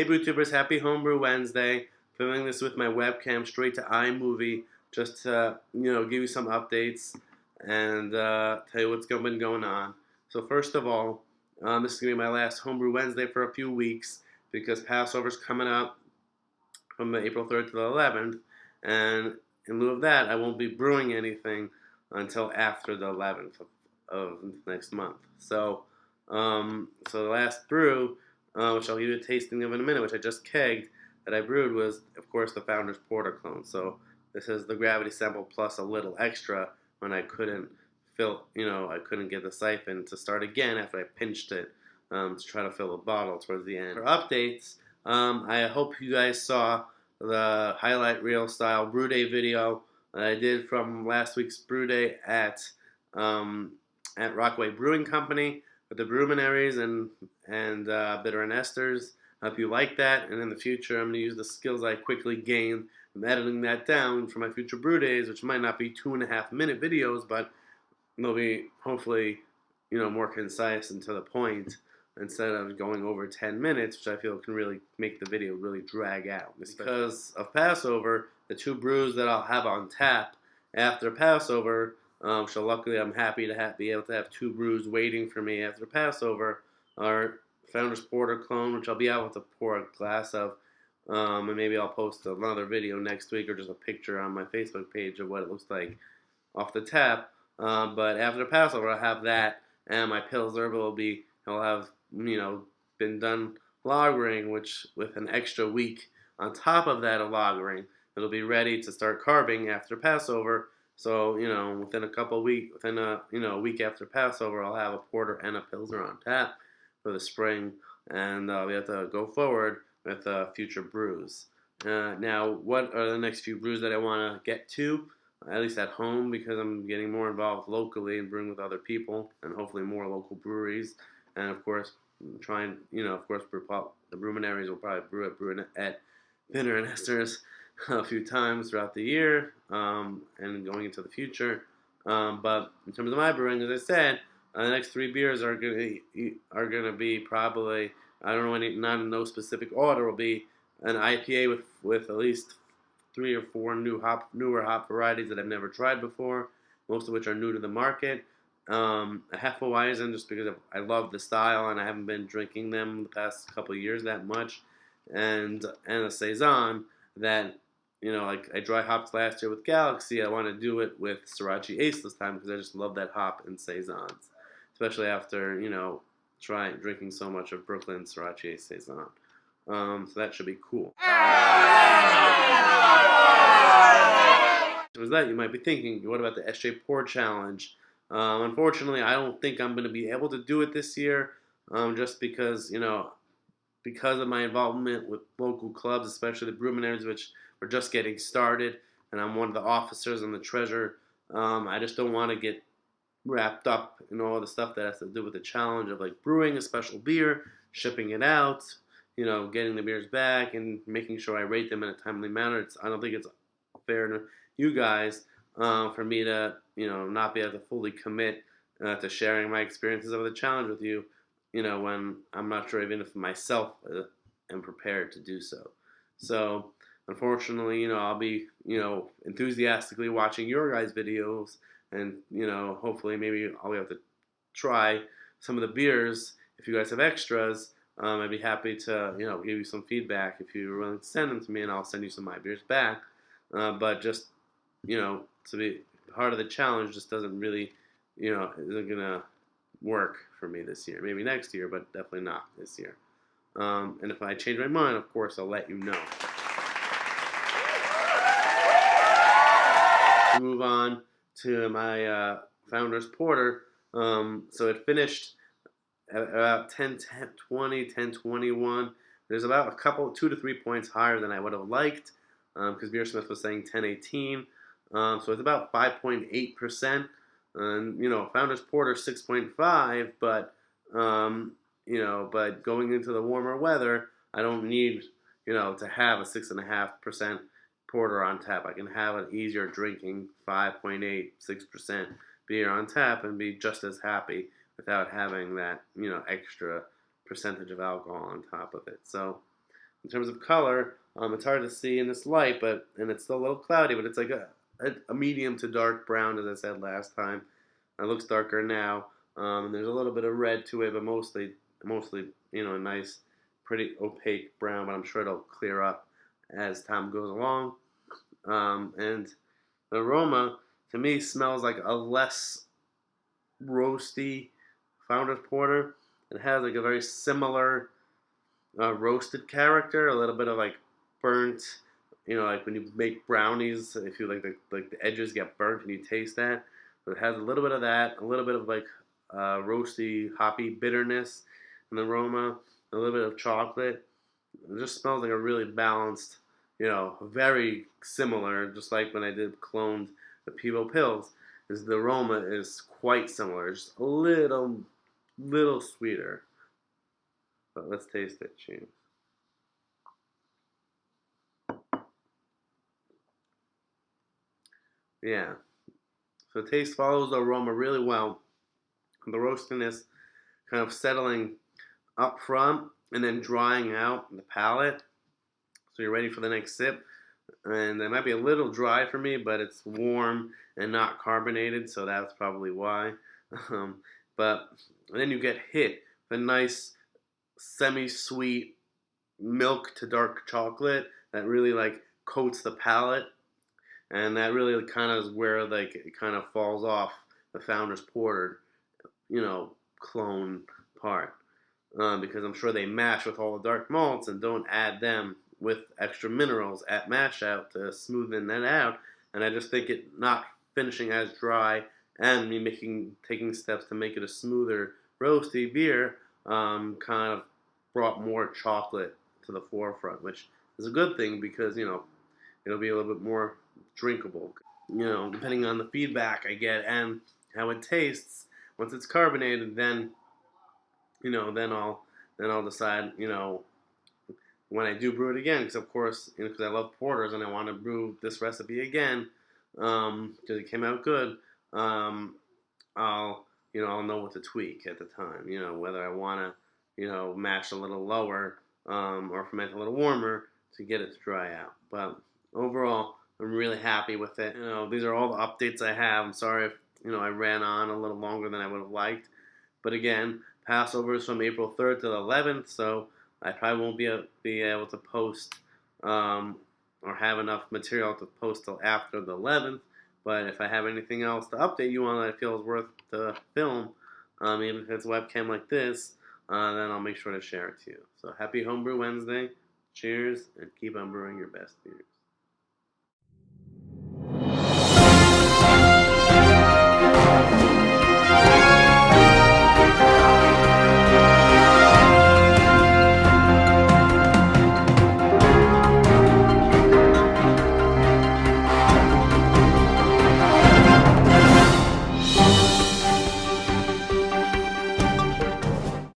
Hey BrewTubers, happy Homebrew Wednesday. Filming this with my webcam straight to iMovie just to, give you some updates and tell you what's been going on. So first of all, this is going to be my last Homebrew Wednesday for a few weeks because Passover's coming up from the April 3rd to the 11th, and in lieu of that, I won't be brewing anything until after the 11th of next month. So the last brew, which I'll give you a tasting of in a minute, which I just kegged, that I brewed was, of course, the Founder's Porter clone. So this is the gravity sample plus a little extra when I couldn't I couldn't get the siphon to start again after I pinched it to try to fill the bottle towards the end. For updates, I hope you guys saw the highlight reel style brew day video that I did from last week's brew day at Rockaway Brewing Company with the Brewminaries and bitter and esters. I hope you like that, and in the future I'm going to use the skills I quickly gained from editing that down for my future brew days, which might not be 2.5-minute videos, but they'll be hopefully more concise and to the point instead of going over 10 minutes, which I feel can really make the video really drag out. Because of Passover, the two brews that I'll have on tap after Passover, so luckily I'm happy to be able to have two brews waiting for me after Passover, are Founder's Porter clone, which I'll be able to pour a glass of, and maybe I'll post another video next week or just a picture on my Facebook page of what it looks like off the tap. But after Passover, I'll have that, and my Pilsner I'll have been done lagering, which with an extra week on top of that of lagering, it'll be ready to start carbing after Passover. So within a week after Passover, I'll have a porter and a Pilsner on tap for the spring, and we have to go forward with future brews. Now, what are the next few brews that I want to get to? At least at home, because I'm getting more involved locally and brewing with other people, and hopefully more local breweries. And of course, the Brewminaries will probably brew at Bitter and Esters a few times throughout the year and going into the future. But in terms of my brewing, as I said, the next three beers are gonna be probably, I don't know, not in no specific order. Will be an IPA with at least 3 or 4 newer hop varieties that I've never tried before, most of which are new to the market. A Hefeweizen, just because I love the style and I haven't been drinking them the past couple of years that much, and a Saison that, I dry hopped last year with Galaxy. I want to do it with Sriracha Ace this time because I just love that hop in Saisons, especially after, drinking so much of Brooklyn Sriracha Ace Saison. So that should be cool. So with that, you might be thinking, what about the SJ Pour Challenge? Unfortunately, I don't think I'm going to be able to do it this year, just because, because of my involvement with local clubs, especially the Brewminaries, which are just getting started, and I'm one of the officers and the treasurer. I just don't want to get wrapped up in all the stuff that has to do with the challenge of brewing a special beer, shipping it out, getting the beers back, and making sure I rate them in a timely manner. I don't think it's fair to you guys for me to not be able to fully commit to sharing my experiences of the challenge with you, when I'm not sure even if myself am prepared to do so. So unfortunately, I'll be enthusiastically watching your guys' videos, and hopefully maybe I'll be able to try some of the beers. If you guys have extras, I'd be happy to give you some feedback if you're willing to send them to me, and I'll send you some of my beers back. But just to be part of the challenge just doesn't really isn't gonna work for me this year. Maybe next year, but definitely not this year. And if I change my mind, of course, I'll let you know. Move on to my Founder's Porter. So it finished at about 10:21. There's about a couple, 2 to 3 points higher than I would have liked, because Beersmith was saying 10:18. So it's about 5.8%. And Founder's Porter 6.5, but but going into the warmer weather, I don't need to have a 6.5% porter on tap. I can have an easier drinking 5.8, 6% beer on tap and be just as happy without having that extra percentage of alcohol on top of it. So In terms of color, it's hard to see in this light, and it's still a little cloudy, but it's like a medium to dark brown, as I said last time. It looks darker now, and there's a little bit of red to it, but mostly, a nice, pretty opaque brown. But I'm sure it'll clear up as time goes along. And the aroma to me smells like a less roasty Founder's Porter. It has like a very similar roasted character, a little bit of like burnt, like when you make brownies, if you like the edges get burnt and you taste that. So it has a little bit of that, a little bit of like roasty, hoppy bitterness in the aroma, a little bit of chocolate. It just smells like a really balanced, very similar, just like when I did cloned the Pivo pills. Is the aroma is quite similar, just a little sweeter. But let's taste it. Cheers. Yeah. So the taste follows the aroma really well. The roastiness kind of settling up front and then drying out in the palate. So you're ready for the next sip. And it might be a little dry for me, but it's warm and not carbonated, so that's probably why. But then you get hit with a nice semi-sweet milk to dark chocolate that really like coats the palate, and that really kind of is where like it kind of falls off the Founder's Porter, clone part, because I'm sure they mash with all the dark malts and don't add them with extra minerals at mash out to smoothen that out, and I just think it not finishing as dry and me taking steps to make it a smoother roasty beer kind of brought more chocolate to the forefront, which is a good thing because it'll be a little bit more drinkable. Depending on the feedback I get and how it tastes. Once it's carbonated, then I'll decide when I do brew it again, because of course because I love porters and I want to brew this recipe again because it came out good. I'll know what to tweak at the time. Whether I want to mash a little lower or ferment a little warmer to get it to dry out. But overall, I'm really happy with it. These are all the updates I have. I'm sorry if I ran on a little longer than I would have liked. But again, Passover is from April 3rd to the 11th, so I probably won't be able to post or have enough material to post till after the 11th. But if I have anything else to update you on that I feel is worth the film, even if it's a webcam like this, then I'll make sure to share it to you. So happy Homebrew Wednesday. Cheers, and keep on brewing your best beer.